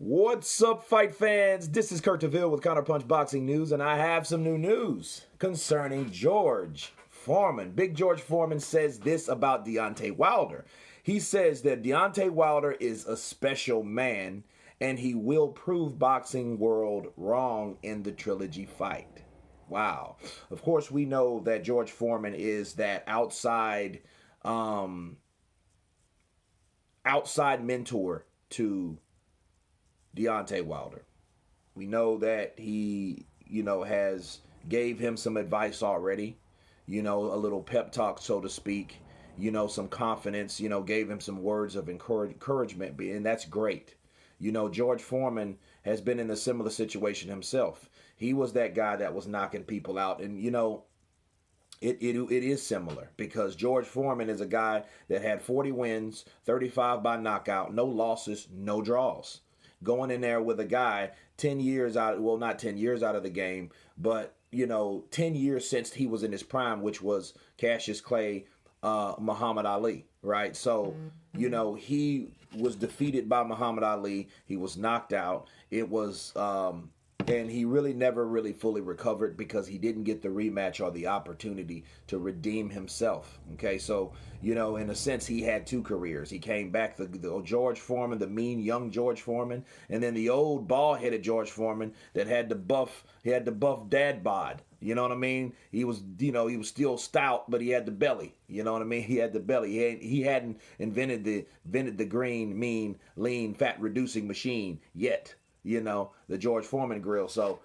What's up, fight fans? This is Kurt DeVille with Counterpunch Boxing News, and I have some new news concerning George Foreman. Big George Foreman says this about Deontay Wilder. He says that Deontay Wilder is a special man, and he will prove boxing world wrong in the trilogy fight. Wow. Of course, we know that George Foreman is that outside mentor to Deontay Wilder. We know that he, has gave him some advice already, a little pep talk, so to speak, some confidence, gave him some words of encouragement, and that's great. George Foreman has been in a similar situation himself. He was that guy that was knocking people out, and, it is similar because George Foreman is a guy that had 40 wins, 35 by knockout, no losses, no draws. Going in there with a guy 10 years out, well, not 10 years out of the game, but, 10 years since he was in his prime, which was Cassius Clay, Muhammad Ali, right? So, he was defeated by Muhammad Ali. He was knocked out. It was, and he really never really fully recovered because he didn't get the rematch or the opportunity to redeem himself. Okay, so, in a sense, he had two careers. He came back, the George Foreman, the mean young George Foreman, and then the old bald-headed George Foreman that had the buff dad bod. You know what I mean? He was, he was still stout, but he had the belly. You know what I mean? He had the belly. He hadn't invented the green, mean, lean, fat-reducing machine yet. The George Foreman grill. So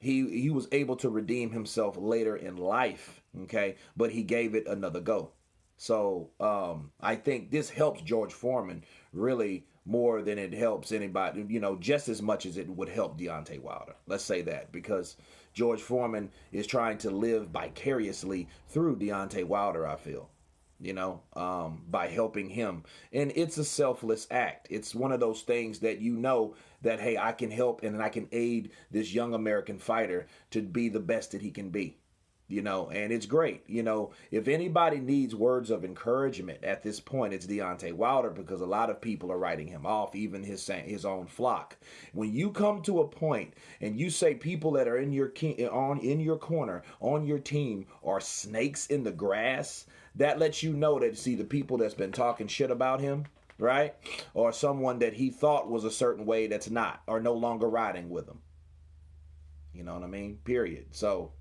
he was able to redeem himself later in life, okay? But he gave it another go. So I think this helps George Foreman really more than it helps anybody, just as much as it would help Deontay Wilder. Let's say that, because George Foreman is trying to live vicariously through Deontay Wilder, I feel. By helping him. And it's a selfless act. It's one of those things that that, hey, I can help and I can aid this young American fighter to be the best that he can be. And it's great. If anybody needs words of encouragement at this point, it's Deontay Wilder, because a lot of people are writing him off, even his own flock. When you come to a point and you say people that are in your corner, on your team, are snakes in the grass, that lets you know that, see, the people that's been talking shit about him, right? Or someone that he thought was a certain way that's not, or no longer riding with him. You know what I mean? Period. So,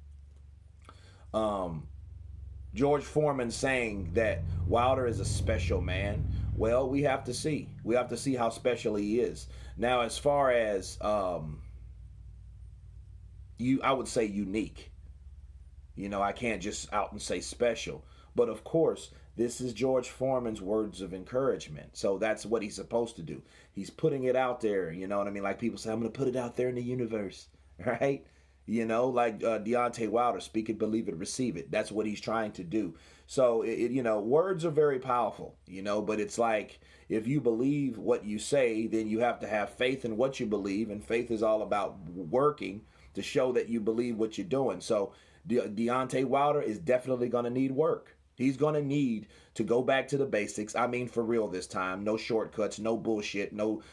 George Foreman saying that Wilder is a special man. Well, we have to see. We have to see how special he is. Now, as far as I would say unique. I can't just out and say special. But of course, this is George Foreman's words of encouragement. So that's what he's supposed to do. He's putting it out there. You know what I mean? Like people say, I'm going to put it out there in the universe. Right? Like Deontay Wilder, speak it, believe it, receive it. That's what he's trying to do. So, words are very powerful, but it's like, if you believe what you say, then you have to have faith in what you believe. And faith is all about working to show that you believe what you're doing. So Deontay Wilder is definitely going to need work. He's going to need to go back to the basics. I mean, for real this time. No shortcuts, no bullshit, no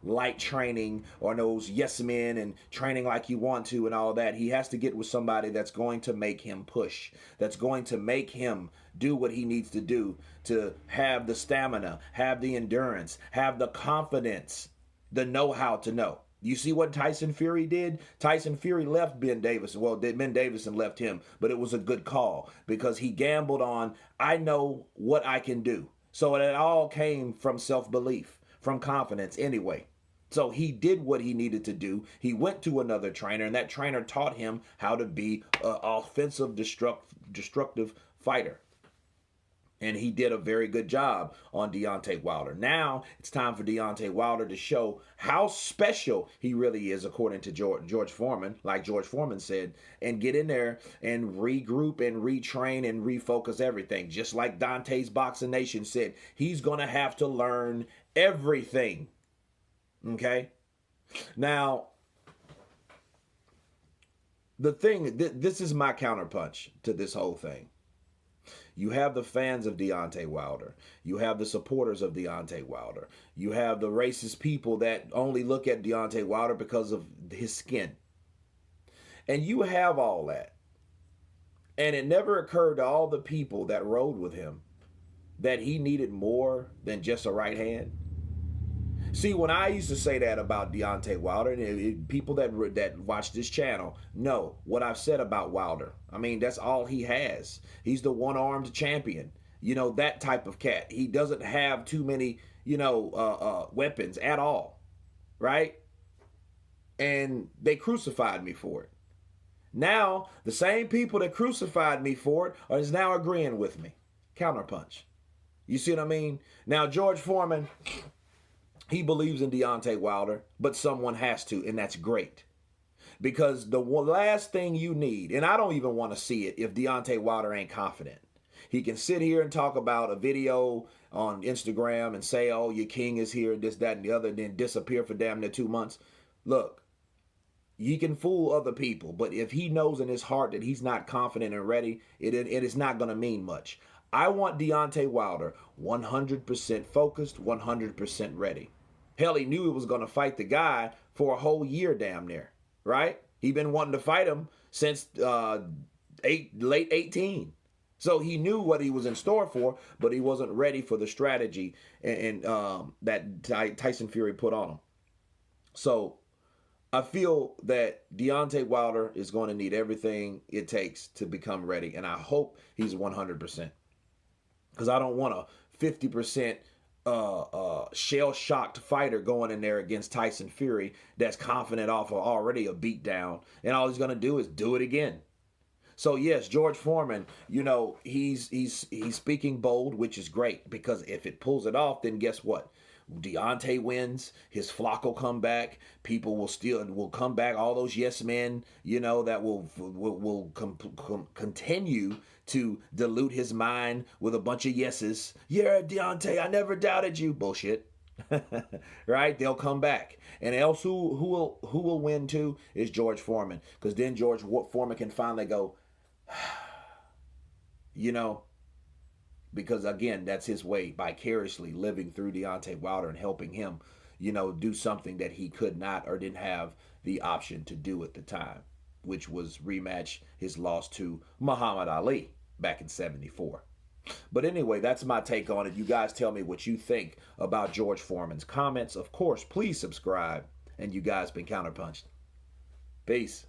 light training or those yes men and training like you want to and all that. He has to get with somebody that's going to make him push, that's going to make him do what he needs to do to have the stamina, have the endurance, have the confidence, the know-how to know. You see what Tyson Fury did? Tyson Fury left Ben Davison. Well, Ben Davison left him, but it was a good call because he gambled on, I know what I can do. So it all came from self-belief, from confidence anyway. So he did what he needed to do. He went to another trainer, and that trainer taught him how to be an offensive, destructive fighter. And he did a very good job on Deontay Wilder. Now it's time for Deontay Wilder to show how special he really is, according to George Foreman, like George Foreman said, and get in there and regroup and retrain and refocus everything. Just like Dante's Boxing Nation said, he's going to have to learn everything. Okay? Now, the thing, this is my counterpunch to this whole thing. You have the fans of Deontay Wilder. You have the supporters of Deontay Wilder. You have the racist people that only look at Deontay Wilder because of his skin. And you have all that. And it never occurred to all the people that rode with him that he needed more than just a right hand. See, when I used to say that about Deontay Wilder, and people that watch this channel know what I've said about Wilder. I mean, that's all he has. He's the one-armed champion. You know, that type of cat. He doesn't have too many, weapons at all, right? And they crucified me for it. Now, the same people that crucified me for it is now agreeing with me. Counterpunch. You see what I mean? Now, George Foreman, he believes in Deontay Wilder, but someone has to, and that's great. Because the last thing you need, and I don't even want to see it if Deontay Wilder ain't confident. He can sit here and talk about a video on Instagram and say, oh, your king is here, this, that, and the other, and then disappear for damn near 2 months. Look, he can fool other people, but if he knows in his heart that he's not confident and ready, it is not going to mean much. I want Deontay Wilder 100% focused, 100% ready. Hell, he knew he was going to fight the guy for a whole year damn near, right? He been wanting to fight him since late 18. So he knew what he was in store for, but he wasn't ready for the strategy and that Tyson Fury put on him. So I feel that Deontay Wilder is going to need everything it takes to become ready, and I hope he's 100%. Because I don't want a 50% shell-shocked fighter going in there against Tyson Fury that's confident off of already a beatdown, and all he's going to do is do it again. So yes, George Foreman, he's speaking bold, which is great, because if it pulls it off, then guess what? Deontay wins, his flock will come back, people will come back, all those yes men, that will continue to dilute his mind with a bunch of yeses. Yeah, Deontay, I never doubted you. Bullshit. Right? They'll come back. And else who will win too is George Foreman, because then George Foreman can finally go, because again, that's his way, vicariously living through Deontay Wilder and helping him, do something that he could not or didn't have the option to do at the time, which was rematch his loss to Muhammad Ali back in 74. But anyway, that's my take on it. You guys tell me what you think about George Foreman's comments. Of course, please subscribe. And you guys been counterpunched. Peace.